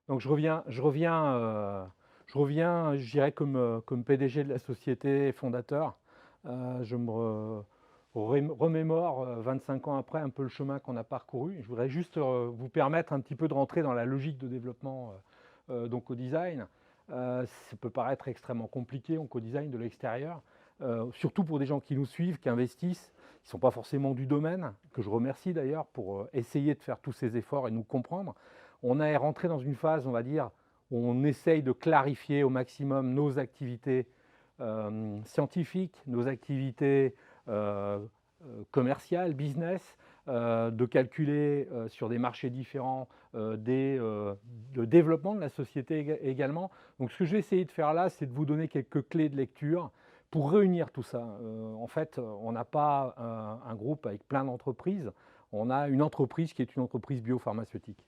Donc je dirais comme PDG de la société fondateur. Je me remémore 25 ans après un peu le chemin qu'on a parcouru. Je voudrais juste vous permettre un petit peu de rentrer dans la logique de développement d'Oncodesign. Ça peut paraître extrêmement compliqué, Oncodesign de l'extérieur, surtout pour des gens qui nous suivent, qui investissent, qui ne sont pas forcément du domaine, que je remercie d'ailleurs pour essayer de faire tous ces efforts et nous comprendre. On est rentré dans une phase, on va dire, où on essaye de clarifier au maximum nos activités scientifiques, nos activités commerciales, business, de calculer sur des marchés différents le développement de la société également. Donc ce que je vais essayer de faire là, c'est de vous donner quelques clés de lecture pour réunir tout ça. En fait, on n'a pas un groupe avec plein d'entreprises, on a une entreprise qui est une entreprise biopharmaceutique.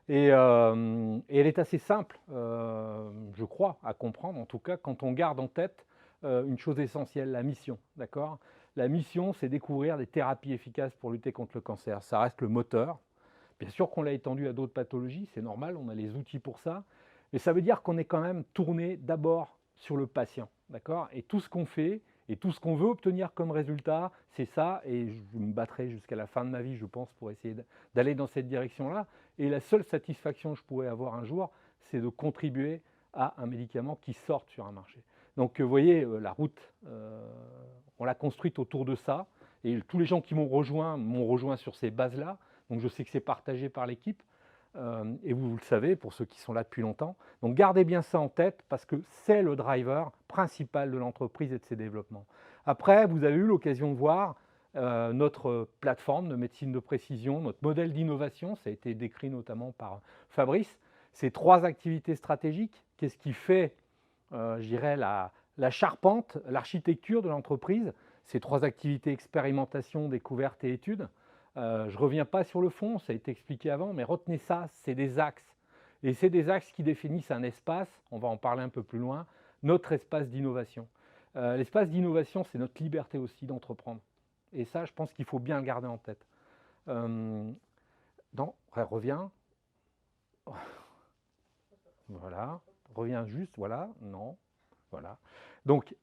Et elle est assez simple, je crois, à comprendre, en tout cas, quand on garde en tête une chose essentielle, la mission, d'accord? La mission, c'est découvrir des thérapies efficaces pour lutter contre le cancer. Ça reste le moteur. Bien sûr qu'on l'a étendu à d'autres pathologies, c'est normal, on a les outils pour ça. Mais ça veut dire qu'on est quand même tourné d'abord sur le patient, d'accord? Et tout ce qu'on fait et tout ce qu'on veut obtenir comme résultat, c'est ça. Et je me battrai jusqu'à la fin de ma vie, je pense, pour essayer d'aller dans cette direction-là. Et la seule satisfaction que je pourrais avoir un jour, c'est de contribuer à un médicament qui sorte sur un marché. Donc, vous voyez, la route, on l'a construite autour de ça. Et tous les gens qui m'ont rejoint sur ces bases-là. Donc, je sais que c'est partagé par l'équipe. Et vous le savez, pour ceux qui sont là depuis longtemps. Donc gardez bien ça en tête parce que c'est le driver principal de l'entreprise et de ses développements. Après, vous avez eu l'occasion de voir notre plateforme de médecine de précision, notre modèle d'innovation, ça a été décrit notamment par Fabrice. Ces 3 activités stratégiques, qu'est-ce qui fait, je dirais, la charpente, l'architecture de l'entreprise? Ces 3 activités, expérimentation, découverte et études. Je ne reviens pas sur le fond, ça a été expliqué avant, mais retenez ça, c'est des axes. Et c'est des axes qui définissent un espace, on va en parler un peu plus loin, notre espace d'innovation. L'espace d'innovation, c'est notre liberté aussi d'entreprendre. Et ça, je pense qu'il faut bien le garder en tête. Non, reviens. Voilà, reviens juste, voilà, non, voilà. Donc,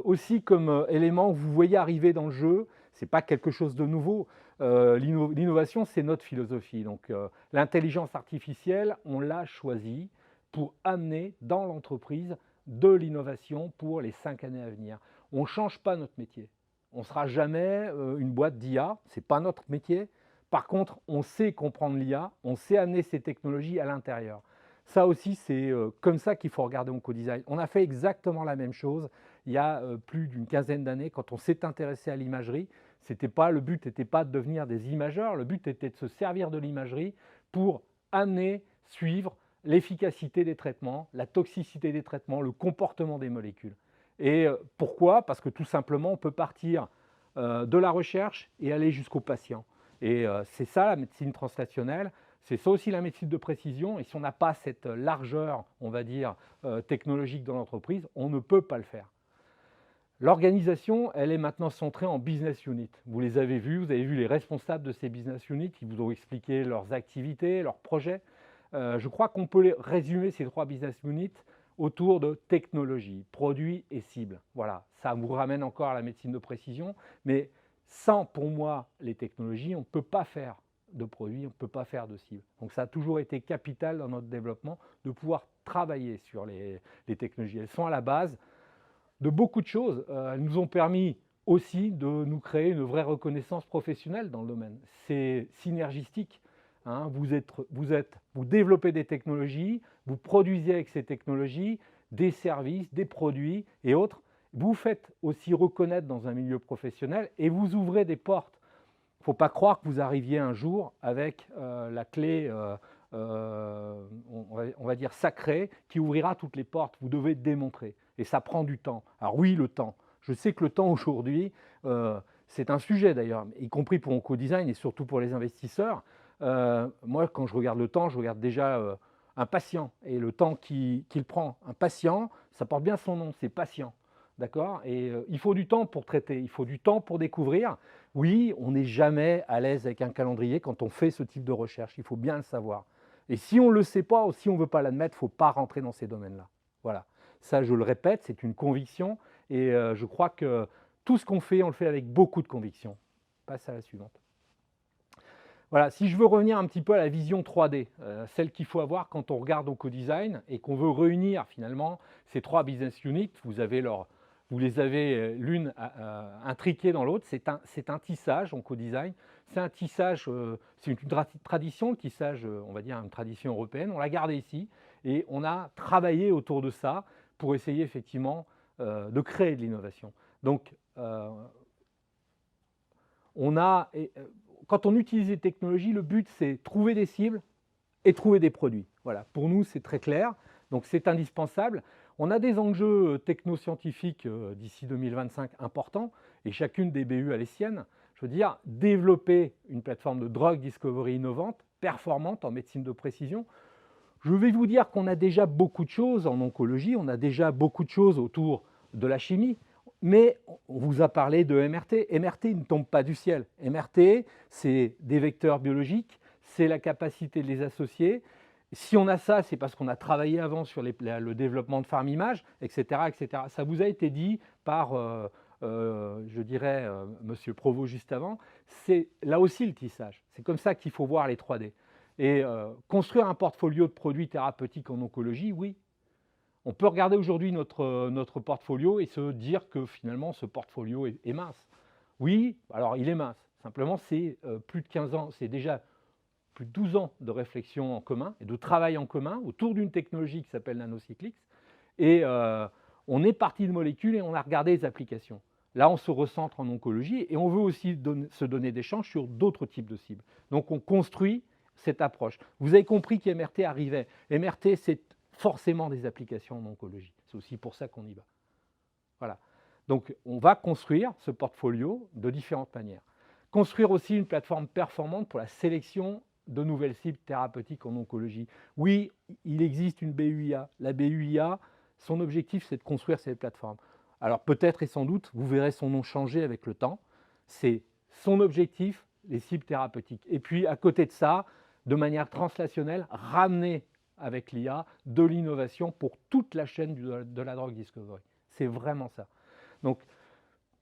aussi comme élément, vous voyez arriver dans le jeu, ce n'est pas quelque chose de nouveau. L'innovation, c'est notre philosophie. Donc, l'intelligence artificielle, on l'a choisie pour amener dans l'entreprise de l'innovation pour les 5 années à venir. On ne change pas notre métier. On ne sera jamais une boîte d'IA, ce n'est pas notre métier. Par contre, on sait comprendre l'IA, on sait amener ces technologies à l'intérieur. Ça aussi, c'est comme ça qu'il faut regarder Oncodesign. On a fait exactement la même chose il y a plus d'une quinzaine d'années quand on s'est intéressé à l'imagerie. Le but n'était pas de devenir des imageurs, le but était de se servir de l'imagerie pour amener, suivre l'efficacité des traitements, la toxicité des traitements, le comportement des molécules. Et pourquoi? Parce que tout simplement, on peut partir de la recherche et aller jusqu'au patient. Et c'est ça la médecine translationnelle. C'est ça aussi la médecine de précision. Et si on n'a pas cette largeur, on va dire, technologique dans l'entreprise, on ne peut pas le faire. L'organisation, elle est maintenant centrée en business unit. Vous les avez vus, vous avez vu les responsables de ces business units qui vous ont expliqué leurs activités, leurs projets. Je crois qu'on peut résumer ces 3 business units autour de technologie, produits et cibles. Voilà, ça vous ramène encore à la médecine de précision, mais sans, pour moi, les technologies, on ne peut pas faire de produits, on ne peut pas faire de cibles. Donc ça a toujours été capital dans notre développement de pouvoir travailler sur les technologies. Elles sont à la base de beaucoup de choses. Elles nous ont permis aussi de nous créer une vraie reconnaissance professionnelle dans le domaine. C'est synergistique. Hein. Vous développez des technologies, vous produisez avec ces technologies des services, des produits et autres. Vous faites aussi reconnaître dans un milieu professionnel et vous ouvrez des portes. Il ne faut pas croire que vous arriviez un jour avec la clé, on va dire sacrée, qui ouvrira toutes les portes. Vous devez démontrer. Et ça prend du temps. Alors oui, le temps. Je sais que le temps aujourd'hui, c'est un sujet d'ailleurs, y compris pour Oncodesign et surtout pour les investisseurs. Moi, quand je regarde le temps, je regarde déjà un patient et le temps qu'il prend. Un patient, ça porte bien son nom, c'est patient. D'accord? Et il faut du temps pour traiter, il faut du temps pour découvrir. Oui, on n'est jamais à l'aise avec un calendrier quand on fait ce type de recherche, il faut bien le savoir. Et si on ne le sait pas ou si on ne veut pas l'admettre, il ne faut pas rentrer dans ces domaines-là. Voilà. Ça, je le répète, c'est une conviction. Et je crois que tout ce qu'on fait, on le fait avec beaucoup de conviction. On passe à la suivante. Voilà, si je veux revenir un petit peu à la vision 3D, celle qu'il faut avoir quand on regarde au co-design et qu'on veut réunir finalement ces 3 business units, vous les avez l'une intriquée dans l'autre, c'est un tissage en co-design, c'est un tissage, c'est une tradition, le tissage, on va dire une tradition européenne, on l'a gardé ici et on a travaillé autour de ça pour essayer effectivement de créer de l'innovation. Donc, quand on utilise les technologies, le but c'est trouver des cibles et trouver des produits. Voilà, pour nous c'est très clair, donc c'est indispensable. On a des enjeux technoscientifiques d'ici 2025 importants et chacune des BU a les siennes. Je veux dire, développer une plateforme de drug discovery innovante, performante en médecine de précision. Je vais vous dire qu'on a déjà beaucoup de choses en oncologie, on a déjà beaucoup de choses autour de la chimie. Mais on vous a parlé de MRT. MRT ne tombe pas du ciel. MRT, c'est des vecteurs biologiques, c'est la capacité de les associer. Si on a ça, c'est parce qu'on a travaillé avant sur le développement de farm-image, etc., etc. Ça vous a été dit par, je dirais, Monsieur Provost juste avant. C'est là aussi le tissage. C'est comme ça qu'il faut voir les 3D. Et construire un portfolio de produits thérapeutiques en oncologie, oui. On peut regarder aujourd'hui notre portfolio et se dire que finalement ce portfolio est mince. Oui, alors il est mince. Simplement, c'est plus de 15 ans, c'est déjà plus de 12 ans de réflexion en commun et de travail en commun autour d'une technologie qui s'appelle nanocyclics. Et on est parti de molécules et on a regardé les applications. Là, on se recentre en oncologie et on veut aussi se donner des chances sur d'autres types de cibles. Donc, on construit cette approche. Vous avez compris qu'MRT arrivait. MRT, c'est forcément des applications en oncologie. C'est aussi pour ça qu'on y va. Voilà. Donc, on va construire ce portfolio de différentes manières. Construire aussi une plateforme performante pour la sélection de nouvelles cibles thérapeutiques en oncologie. Oui, il existe une BUIA. La BUIA, son objectif, c'est de construire cette plateforme. Alors, peut-être et sans doute, vous verrez son nom changer avec le temps. C'est son objectif, les cibles thérapeutiques. Et puis, à côté de ça, de manière translationnelle, ramener avec l'IA de l'innovation pour toute la chaîne de la drug discovery. C'est vraiment ça. Donc,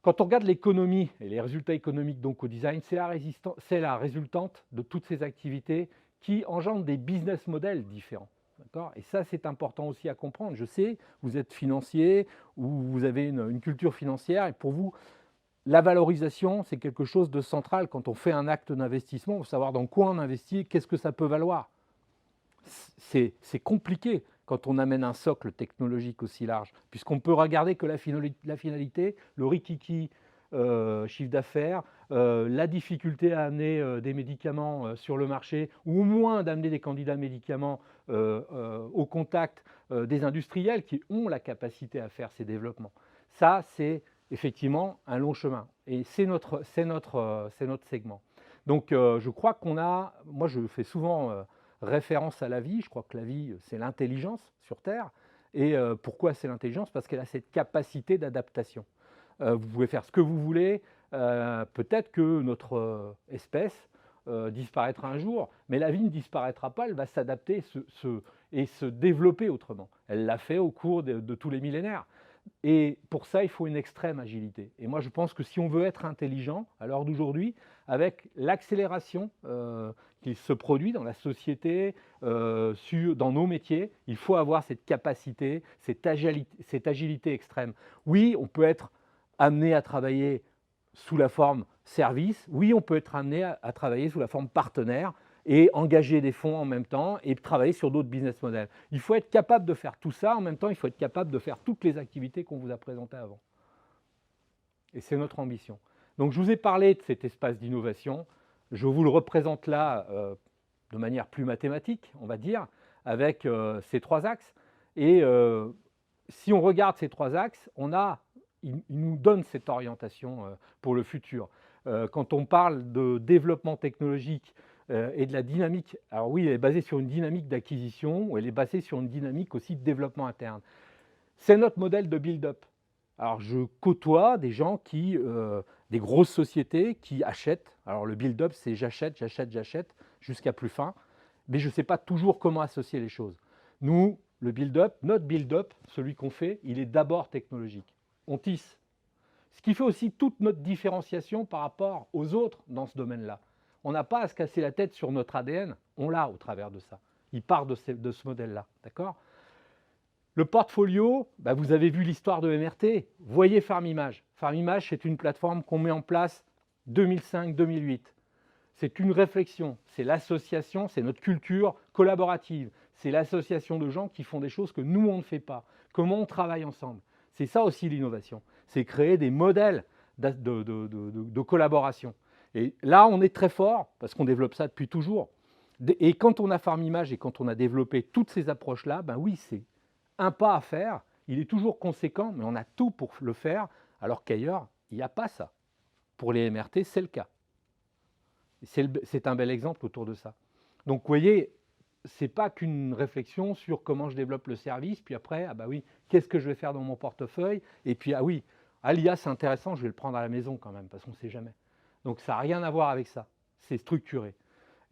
quand on regarde l'économie et les résultats économiques d'OncoDesign, c'est la résultante de toutes ces activités qui engendrent des business models différents. Et ça, c'est important aussi à comprendre. Je sais, vous êtes financier ou vous avez une culture financière et pour vous, la valorisation, c'est quelque chose de central. Quand on fait un acte d'investissement, il faut savoir dans quoi on investit, qu'est-ce que ça peut valoir. C'est compliqué quand on amène un socle technologique aussi large, puisqu'on peut regarder que la finalité, le rikiki, chiffre d'affaires, la difficulté à amener des médicaments sur le marché, ou au moins d'amener des candidats médicaments au contact des industriels qui ont la capacité à faire ces développements. Ça, c'est effectivement un long chemin, et c'est notre segment. Donc, je crois qu'on a, moi je fais souvent référence à la vie. Je crois que la vie, c'est l'intelligence sur Terre. Et pourquoi c'est l'intelligence? Parce qu'elle a cette capacité d'adaptation. Vous pouvez faire ce que vous voulez. Peut-être que notre espèce disparaîtra un jour, mais la vie ne disparaîtra pas. Elle va s'adapter et se développer autrement. Elle l'a fait au cours de tous les millénaires. Et pour ça, il faut une extrême agilité. Et moi, je pense que si on veut être intelligent, à l'heure d'aujourd'hui, avec l'accélération qui se produit dans la société, dans nos métiers, il faut avoir cette capacité, cette agilité extrême. Oui, on peut être amené à travailler sous la forme service. Oui, on peut être amené à travailler sous la forme partenaire et engager des fonds en même temps et travailler sur d'autres business models. Il faut être capable de faire tout ça, en même temps, il faut être capable de faire toutes les activités qu'on vous a présentées avant. Et c'est notre ambition. Donc, je vous ai parlé de cet espace d'innovation. Je vous le représente là de manière plus mathématique, on va dire, avec ces 3 axes. Et si on regarde ces 3 axes, il nous donne cette orientation pour le futur. Quand on parle de développement technologique et de la dynamique, alors oui, elle est basée sur une dynamique d'acquisition, ou elle est basée sur une dynamique aussi de développement interne. C'est notre modèle de build-up. Alors je côtoie des gens des grosses sociétés qui achètent. Alors le build-up, c'est j'achète, j'achète, j'achète, jusqu'à plus fin. mais je ne sais pas toujours comment associer les choses. Nous, le build-up, notre build-up, celui qu'on fait, il est d'abord technologique. On tisse. Ce qui fait aussi toute notre différenciation par rapport aux autres dans ce domaine-là. On n'a pas à se casser la tête sur notre ADN, on l'a au travers de ça. Il part de ce modèle-là, d'accord? Le portfolio, bah vous avez vu l'histoire de MRT. Voyez FarmImage. FarmImage, c'est une plateforme qu'on met en place 2005-2008. C'est une réflexion, c'est l'association, c'est notre culture collaborative. C'est l'association de gens qui font des choses que nous, on ne fait pas. Comment on travaille ensemble. C'est ça aussi l'innovation. C'est créer des modèles de collaboration. Et là, on est très fort, parce qu'on développe ça depuis toujours. Et quand on a FarmImage et quand on a développé toutes ces approches-là, ben oui, c'est un pas à faire. Il est toujours conséquent, mais on a tout pour le faire, alors qu'ailleurs, il n'y a pas ça. Pour les MRT, c'est le cas. C'est un bel exemple autour de ça. Donc, vous voyez, ce n'est pas qu'une réflexion sur comment je développe le service, puis après, ah bah oui, qu'est-ce que je vais faire dans mon portefeuille, et puis, ah oui, l'IA, c'est intéressant, je vais le prendre à la maison quand même, parce qu'on ne sait jamais. Donc, ça n'a rien à voir avec ça. C'est structuré.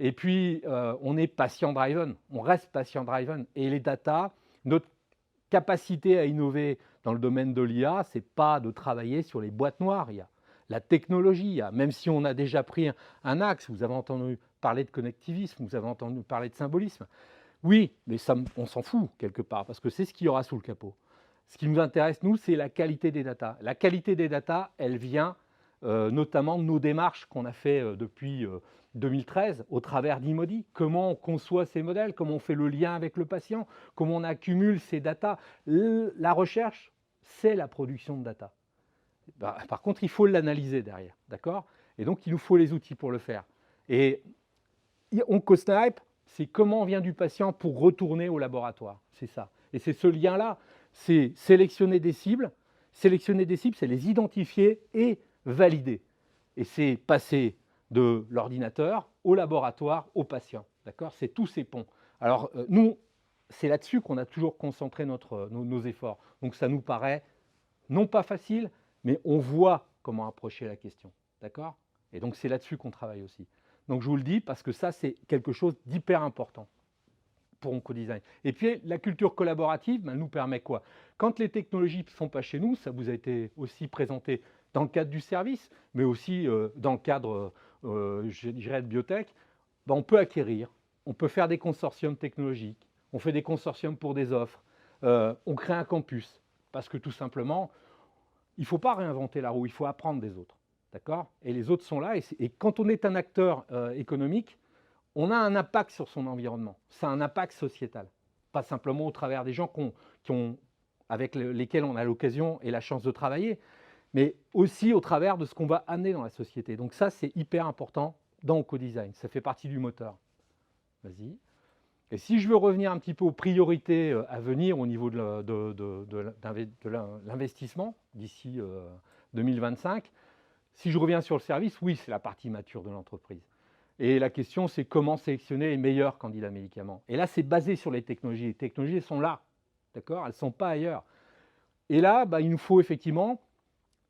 Et puis, on est patient-driven, on reste patient-driven. Et les data, notre capacité à innover dans le domaine de l'IA, ce n'est pas de travailler sur les boîtes noires. Il y a la technologie, même si on a déjà pris un axe, vous avez entendu parler de connectivisme, vous avez entendu parler de symbolisme. Oui, mais ça, on s'en fout quelque part, parce que c'est ce qu'il y aura sous le capot. Ce qui nous intéresse, nous, c'est la qualité des data. La qualité des data, elle vient notamment de nos démarches qu'on a fait depuis 2013 au travers d'Imodi. Comment on conçoit ces modèles, comment on fait le lien avec le patient, comment on accumule ces data. La recherche, c'est la production de data. Par contre, il faut l'analyser derrière, d'accord? Et donc, il nous faut les outils pour le faire. Et OncoSnipe, c'est comment on vient du patient pour retourner au laboratoire. C'est ça. Et c'est ce lien-là, c'est sélectionner des cibles. Sélectionner des cibles, c'est les identifier et valider. Et c'est passer de l'ordinateur au laboratoire, au patient. D'accord? C'est tous ces ponts. Alors, nous, c'est là-dessus qu'on a toujours concentré nos efforts. Donc, ça nous paraît non pas facile, mais on voit comment approcher la question. D'accord? Et donc, c'est là-dessus qu'on travaille aussi. Donc, je vous le dis parce que ça, c'est quelque chose d'hyper important pour OncoDesign. Et puis, la culture collaborative, elle nous permet quoi? Quand les technologies ne sont pas chez nous, ça vous a été aussi présenté dans le cadre du service, mais aussi dans le cadre, je dirais, de biotech, on peut acquérir, on peut faire des consortiums technologiques, on fait des consortiums pour des offres, on crée un campus, parce que tout simplement, il ne faut pas réinventer la roue, il faut apprendre des autres. D'accord? Et les autres sont là, et quand on est un acteur économique, on a un impact sur son environnement. C'est un impact sociétal. Pas simplement au travers des gens avec lesquels on a l'occasion et la chance de travailler, mais aussi au travers de ce qu'on va amener dans la société. Donc ça, c'est hyper important dans OncoDesign. Ça fait partie du moteur. Vas-y. Et si je veux revenir un petit peu aux priorités à venir au niveau de l'investissement d'ici 2025, si je reviens sur le service, oui, c'est la partie mature de l'entreprise. Et la question, c'est comment sélectionner les meilleurs candidats médicaments. Et là, c'est basé sur les technologies. Les technologies, elles sont là, d'accord? Elles ne sont pas ailleurs. Et là, il nous faut effectivement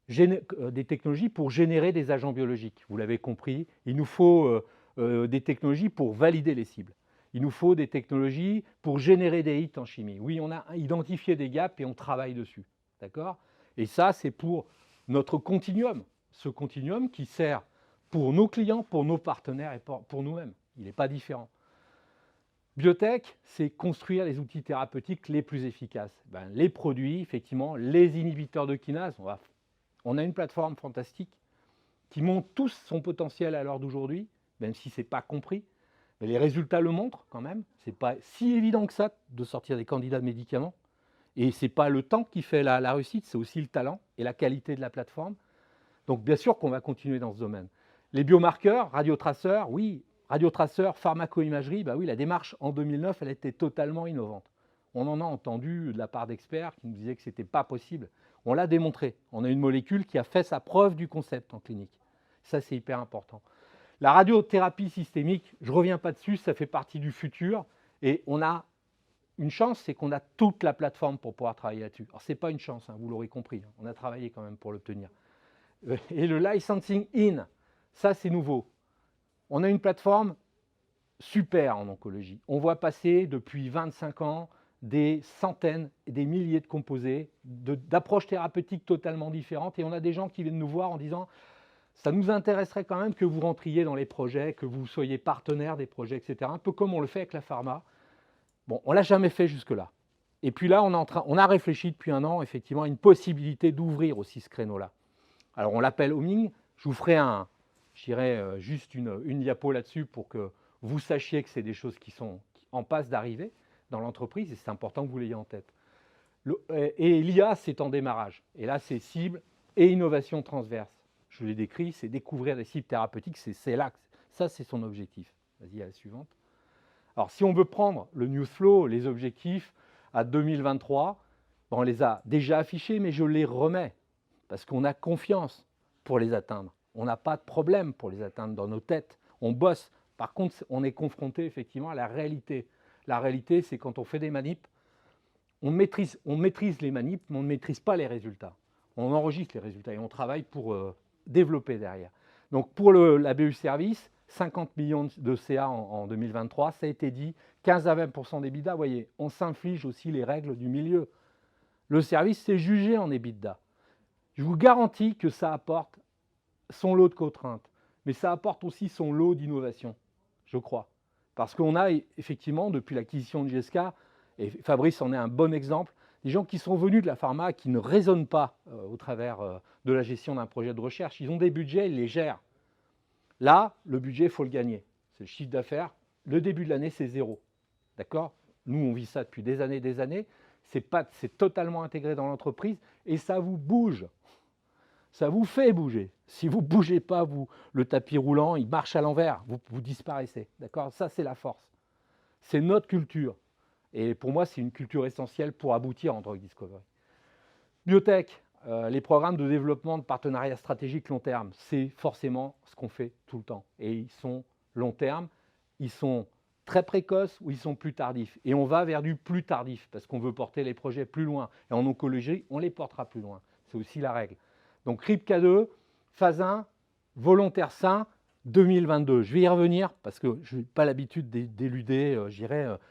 des technologies pour générer des agents biologiques. Vous l'avez compris, il nous faut des technologies pour valider les cibles. Il nous faut des technologies pour générer des hits en chimie. Oui, on a identifié des gaps et on travaille dessus, d'accord? Et ça, c'est pour notre continuum. Ce continuum qui sert pour nos clients, pour nos partenaires et pour nous-mêmes. Il n'est pas différent. Biotech, c'est construire les outils thérapeutiques les plus efficaces. Les produits, effectivement, les inhibiteurs de kinase. On a une plateforme fantastique qui montre tous son potentiel à l'heure d'aujourd'hui, même si ce n'est pas compris. Mais les résultats le montrent quand même. Ce n'est pas si évident que ça de sortir des candidats de médicaments. Et ce n'est pas le temps qui fait la réussite, c'est aussi le talent et la qualité de la plateforme. Donc bien sûr qu'on va continuer dans ce domaine. Les biomarqueurs, radiotraceurs, oui, radiotraceurs, pharmaco-imagerie, oui, la démarche en 2009, elle était totalement innovante. On en a entendu de la part d'experts qui nous disaient que ce n'était pas possible. On l'a démontré. On a une molécule qui a fait sa preuve du concept en clinique. Ça, c'est hyper important. La radiothérapie systémique, je ne reviens pas dessus, ça fait partie du futur. Et on a une chance, c'est qu'on a toute la plateforme pour pouvoir travailler là-dessus. Alors, ce n'est pas une chance, vous l'aurez compris. On a travaillé quand même pour l'obtenir. Et le licensing in, ça c'est nouveau. On a une plateforme super en oncologie. On voit passer depuis 25 ans des centaines et des milliers de composés, d'approches thérapeutiques totalement différentes. Et on a des gens qui viennent nous voir en disant « ça nous intéresserait quand même que vous rentriez dans les projets, que vous soyez partenaire des projets, etc. » Un peu comme on le fait avec la pharma. Bon, on ne l'a jamais fait jusque-là. Et puis là, on a réfléchi depuis un an, effectivement, à une possibilité d'ouvrir aussi ce créneau-là. Alors, on l'appelle homing. Je vous ferai juste une diapo là-dessus pour que vous sachiez que c'est des choses qui sont en passe d'arriver dans l'entreprise et c'est important que vous l'ayez en tête. Et l'IA, c'est en démarrage. Et là, c'est cible et innovation transverse. Je l'ai décrit, c'est découvrir des cibles thérapeutiques, c'est là, ça c'est son objectif. Vas-y, à la suivante. Alors, si on veut prendre le news flow, les objectifs à 2023, on les a déjà affichés, mais je les remets parce qu'on a confiance pour les atteindre. On n'a pas de problème pour les atteindre dans nos têtes. On bosse. Par contre, on est confronté effectivement à la réalité. La réalité, c'est quand on fait des manips, on maîtrise les manips, mais on ne maîtrise pas les résultats. On enregistre les résultats et on travaille pour développer derrière. Donc pour la BU Service, 50 millions de CA en 2023, ça a été dit, 15 à 20% d'EBITDA. Vous voyez, on s'inflige aussi les règles du milieu. Le service, c'est jugé en EBITDA. Je vous garantis que ça apporte son lot de contraintes, mais ça apporte aussi son lot d'innovation, je crois. Parce qu'on a effectivement, depuis l'acquisition de GSK, et Fabrice en est un bon exemple, des gens qui sont venus de la pharma, qui ne raisonnent pas au travers de la gestion d'un projet de recherche. Ils ont des budgets, ils les gèrent. Là, le budget, il faut le gagner. C'est le chiffre d'affaires. Le début de l'année, c'est 0. D'accord? Nous, on vit ça depuis des années. C'est totalement intégré dans l'entreprise et ça vous bouge. Ça vous fait bouger. Si vous ne bougez pas, le tapis roulant, il marche à l'envers. Vous disparaissez. D'accord? Ça, c'est la force. C'est notre culture. Et pour moi, c'est une culture essentielle pour aboutir en drug discovery. Biotech, les programmes de développement de partenariats stratégiques long terme, c'est forcément ce qu'on fait tout le temps. Et ils sont long terme, ils sont très précoces ou ils sont plus tardifs. Et on va vers du plus tardif parce qu'on veut porter les projets plus loin. Et en oncologie, on les portera plus loin. C'est aussi la règle. Donc RIPK2, phase 1, volontaire sain, 2022. Je vais y revenir parce que je n'ai pas l'habitude d'éluder,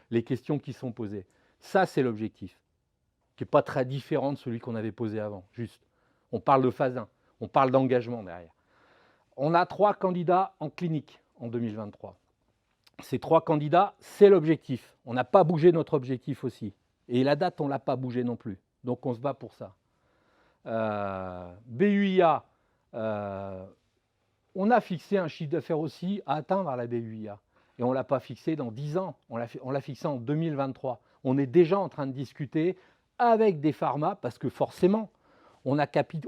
les questions qui sont posées. Ça, c'est l'objectif, qui n'est pas très différent de celui qu'on avait posé avant. Juste, on parle de phase 1, on parle d'engagement derrière. On a 3 candidats en clinique en 2023. Ces 3 candidats, c'est l'objectif. On n'a pas bougé notre objectif aussi. Et la date, on ne l'a pas bougé non plus. Donc, on se bat pour ça. BUIA, on a fixé un chiffre d'affaires aussi à atteindre à la BUIA. Et on ne l'a pas fixé dans 10 ans, on l'a fixé en 2023. On est déjà en train de discuter avec des pharmas parce que forcément, on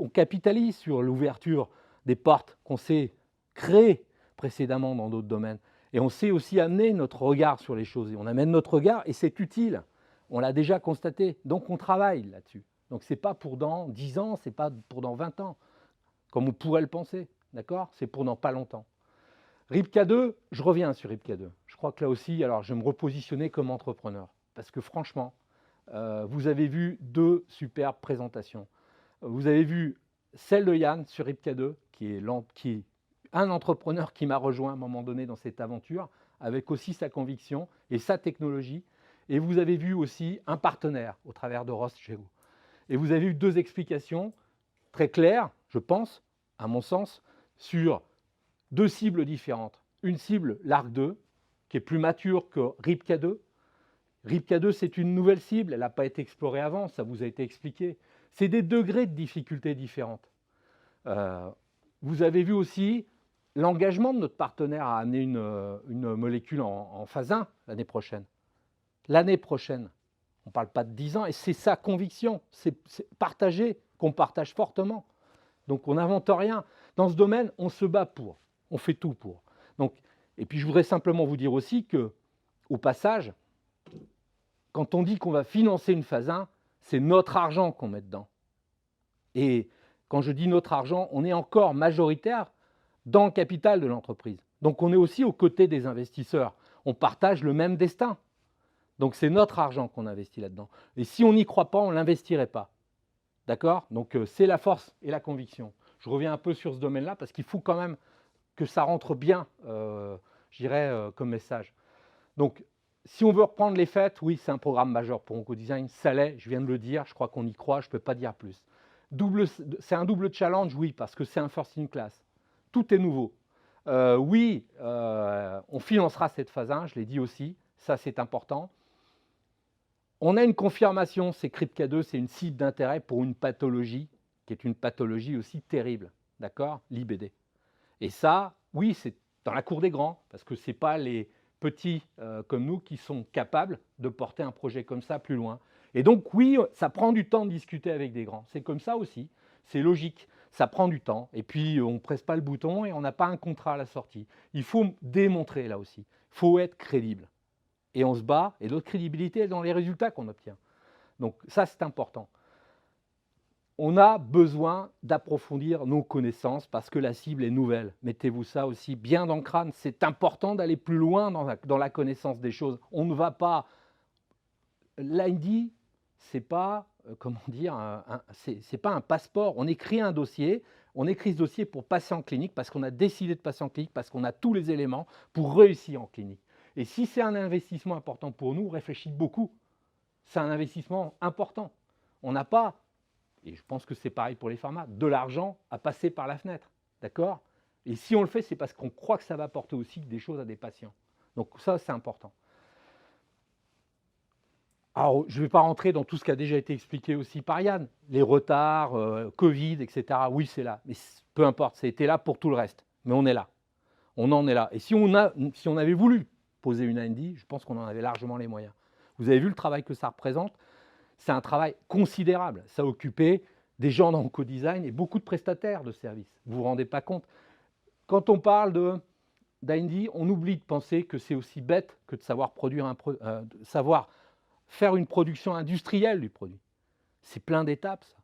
capitalise sur l'ouverture des portes qu'on s'est créées précédemment dans d'autres domaines. Et on sait aussi amener notre regard sur les choses. Et on amène notre regard et c'est utile. On l'a déjà constaté. Donc on travaille là-dessus. Donc ce n'est pas pour dans 10 ans, ce n'est pas pour dans 20 ans, comme on pourrait le penser. D'accord? C'est pour dans pas longtemps. RIPK2, je reviens sur RIPK2. Je crois que là aussi, alors je vais me repositionner comme entrepreneur. Parce que franchement, vous avez vu 2 superbes présentations. Vous avez vu celle de Yann sur RIPK2, qui est un entrepreneur qui m'a rejoint à un moment donné dans cette aventure, avec aussi sa conviction et sa technologie. Et vous avez vu aussi un partenaire au travers de Ross Geo. Et vous avez eu 2 explications très claires, je pense, à mon sens, sur 2 cibles différentes. Une cible, l'ARC2, qui est plus mature que RIPK2. RIPK2, c'est une nouvelle cible, elle n'a pas été explorée avant, ça vous a été expliqué. C'est des degrés de difficulté différentes. Vous avez vu aussi l'engagement de notre partenaire à amener une molécule en phase 1 l'année prochaine. L'année prochaine, on ne parle pas de 10 ans, et c'est sa conviction, c'est partagé, qu'on partage fortement. Donc on n'invente rien. Dans ce domaine, on se bat pour, on fait tout pour. Donc, et puis je voudrais simplement vous dire aussi qu'au passage, quand on dit qu'on va financer une phase 1, c'est notre argent qu'on met dedans. Et quand je dis notre argent, on est encore majoritaire dans le capital de l'entreprise. Donc on est aussi aux côtés des investisseurs. On partage le même destin. Donc c'est notre argent qu'on investit là-dedans. Et si on n'y croit pas, on ne l'investirait pas. D'accord? Donc c'est la force et la conviction. Je reviens un peu sur ce domaine-là parce qu'il faut quand même que ça rentre bien, comme message. Donc, si on veut reprendre les faits, oui, c'est un programme majeur pour Oncodesign, ça l'est, je viens de le dire, je crois qu'on y croit, je ne peux pas dire plus. C'est un double challenge, oui, parce que c'est un first in class. Tout est nouveau. Oui, on financera cette phase 1, je l'ai dit aussi, ça c'est important. On a une confirmation, c'est CRIPCA2, c'est une cible d'intérêt pour une pathologie, qui est une pathologie aussi terrible, d'accord, l'IBD. Et ça, oui, c'est dans la cour des grands, parce que ce n'est pas les petits comme nous qui sont capables de porter un projet comme ça plus loin. Et donc, oui, ça prend du temps de discuter avec des grands. C'est comme ça aussi, c'est logique. Ça prend du temps. Et puis, on ne presse pas le bouton et on n'a pas un contrat à la sortie. Il faut démontrer là aussi. Il faut être crédible. Et on se bat, et notre crédibilité est dans les résultats qu'on obtient. Donc ça, c'est important. On a besoin d'approfondir nos connaissances parce que la cible est nouvelle. Mettez-vous ça aussi bien dans le crâne. C'est important d'aller plus loin dans la connaissance des choses. On ne va pas... L'IND, c'est pas, comment dire, c'est pas un passeport. On écrit un dossier, on écrit ce dossier pour passer en clinique parce qu'on a décidé de passer en clinique, parce qu'on a tous les éléments pour réussir en clinique. Et si c'est un investissement important pour nous, réfléchissez beaucoup. C'est un investissement important. On n'a pas, et je pense que c'est pareil pour les pharma, de l'argent à passer par la fenêtre. D'accord? Et si on le fait, c'est parce qu'on croit que ça va apporter aussi des choses à des patients. Donc ça, c'est important. Alors, je ne vais pas rentrer dans tout ce qui a déjà été expliqué aussi par Yann. Les retards, Covid, etc. Oui, c'est là. Mais peu importe, c'était là pour tout le reste. Mais on est là. On en est là. Et si on avait voulu poser une IND, je pense qu'on en avait largement les moyens. Vous avez vu le travail que ça représente? C'est un travail considérable. Ça a occupé des gens dans Oncodesign et beaucoup de prestataires de services. Vous ne vous rendez pas compte? Quand on parle d'IND, on oublie de penser que c'est aussi bête que de savoir savoir faire une production industrielle du produit. C'est plein d'étapes, ça.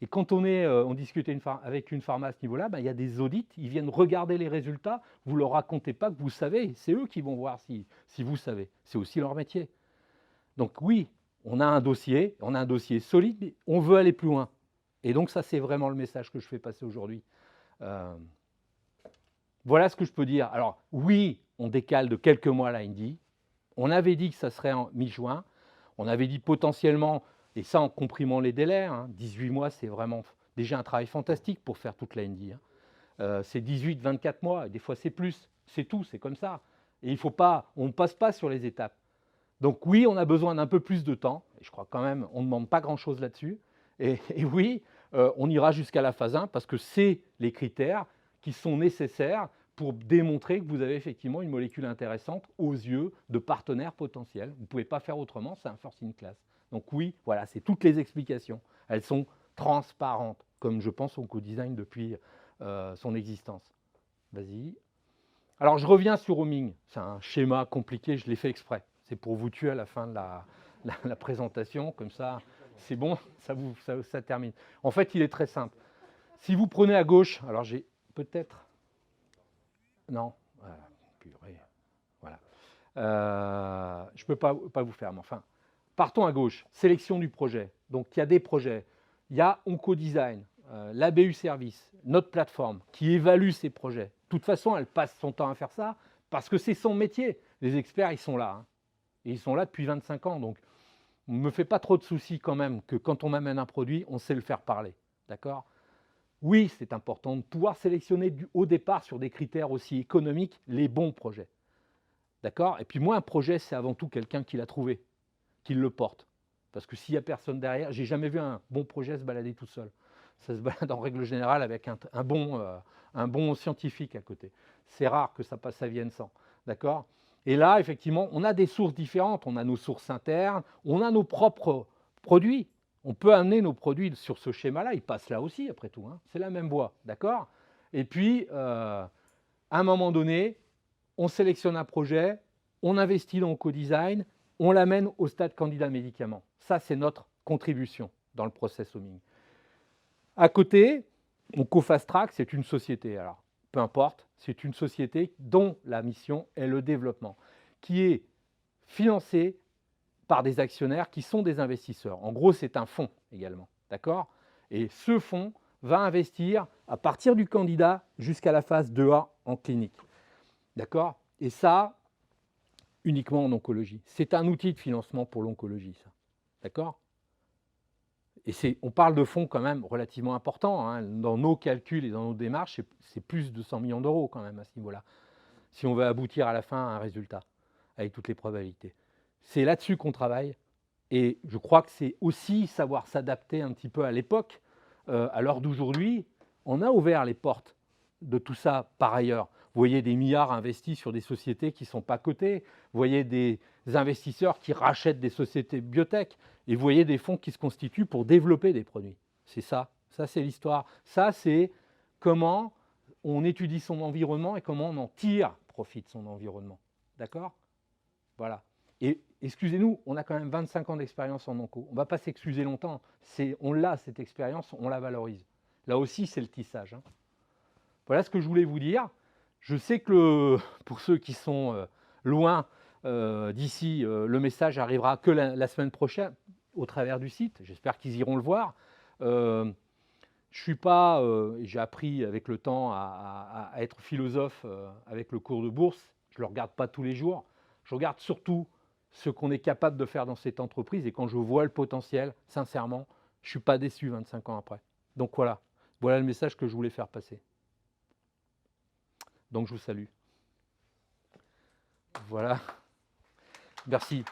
Et quand on discute avec une pharma à ce niveau-là, il y a des audits, ils viennent regarder les résultats, vous ne leur racontez pas que vous savez, c'est eux qui vont voir si vous savez. C'est aussi leur métier. Donc oui, on a un dossier solide, mais on veut aller plus loin. Et donc ça, c'est vraiment le message que je fais passer aujourd'hui. Voilà ce que je peux dire. Alors oui, on décale de quelques mois l'IND. On avait dit que ça serait en mi-juin. On avait dit potentiellement, et ça en comprimant les délais, 18 mois, c'est vraiment déjà un travail fantastique pour faire toute l'IND. C'est 18, 24 mois, et des fois c'est plus. C'est tout, c'est comme ça. Et il faut pas, on ne passe pas sur les étapes. Donc oui, on a besoin d'un peu plus de temps. Et je crois quand même, on ne demande pas grand-chose là-dessus. Et oui, on ira jusqu'à la phase 1 parce que c'est les critères qui sont nécessaires pour démontrer que vous avez effectivement une molécule intéressante aux yeux de partenaires potentiels. Vous ne pouvez pas faire autrement, c'est un first in class. Donc oui, voilà, c'est toutes les explications. Elles sont transparentes, comme je pense Oncodesign depuis son existence. Vas-y. Alors je reviens sur roaming. C'est un schéma compliqué, je l'ai fait exprès. C'est pour vous tuer à la fin de la présentation, comme ça, c'est bon, ça termine. En fait, il est très simple. Si vous prenez à gauche, alors j'ai peut-être... Non, voilà, purée, voilà. Je ne peux pas vous faire, mais enfin, partons à gauche, sélection du projet. Donc il y a des projets, il y a Oncodesign, l'ABU Service, notre plateforme qui évalue ces projets. De toute façon, elle passe son temps à faire ça parce que c'est son métier. Les experts, ils sont là. Et ils sont là depuis 25 ans. Donc, on ne me fait pas trop de soucis quand même que quand on amène un produit, on sait le faire parler. D'accord? Oui, c'est important de pouvoir sélectionner au départ sur des critères aussi économiques les bons projets. D'accord? Et puis moi, un projet, c'est avant tout quelqu'un qui l'a trouvé, qui le porte. Parce que s'il n'y a personne derrière, j'ai jamais vu un bon projet se balader tout seul. Ça se balade en règle générale avec un bon scientifique à côté. C'est rare que ça vienne sans. D'accord? Et là, effectivement, on a des sources différentes. On a nos sources internes, on a nos propres produits. On peut amener nos produits sur ce schéma-là. Ils passent là aussi, après tout. C'est la même voie. D'accord? Et puis, à un moment donné, on sélectionne un projet, on investit dans Oncodesign, on l'amène au stade candidat médicament. Ça, c'est notre contribution dans le process homing. À côté, OncoFast Track, c'est une société. Alors, peu importe, c'est une société dont la mission est le développement, qui est financée par des actionnaires qui sont des investisseurs. En gros, c'est un fonds également. D'accord? Et ce fonds va investir à partir du candidat jusqu'à la phase 2A en clinique. D'accord? Et ça, uniquement en oncologie. C'est un outil de financement pour l'oncologie, ça. D'accord? Et on parle de fonds quand même relativement importants, hein. Dans nos calculs et dans nos démarches, c'est plus de 100 millions d'euros quand même à ce niveau-là, si on veut aboutir à la fin à un résultat, avec toutes les probabilités. C'est là-dessus qu'on travaille, et je crois que c'est aussi savoir s'adapter un petit peu à l'époque. À l'heure d'aujourd'hui, on a ouvert les portes de tout ça par ailleurs. Vous voyez des milliards investis sur des sociétés qui ne sont pas cotées, vous voyez des investisseurs qui rachètent des sociétés biotech, et vous voyez des fonds qui se constituent pour développer des produits. C'est ça c'est l'histoire. Ça, c'est comment on étudie son environnement et comment on en tire profit de son environnement. D'accord? Voilà. Et excusez-nous, on a quand même 25 ans d'expérience en onco. On ne va pas s'excuser longtemps. On l'a, cette expérience, on la valorise. Là aussi, c'est le tissage, hein. Voilà ce que je voulais vous dire. Je sais que pour ceux qui sont loin d'ici, le message arrivera que la semaine prochaine au travers du site. J'espère qu'ils iront le voir. Je suis pas, j'ai appris avec le temps à être philosophe avec le cours de bourse. Je ne le regarde pas tous les jours. Je regarde surtout ce qu'on est capable de faire dans cette entreprise. Et quand je vois le potentiel, sincèrement, je ne suis pas déçu 25 ans après. Donc voilà le message que je voulais faire passer. Donc je vous salue. Voilà. Merci.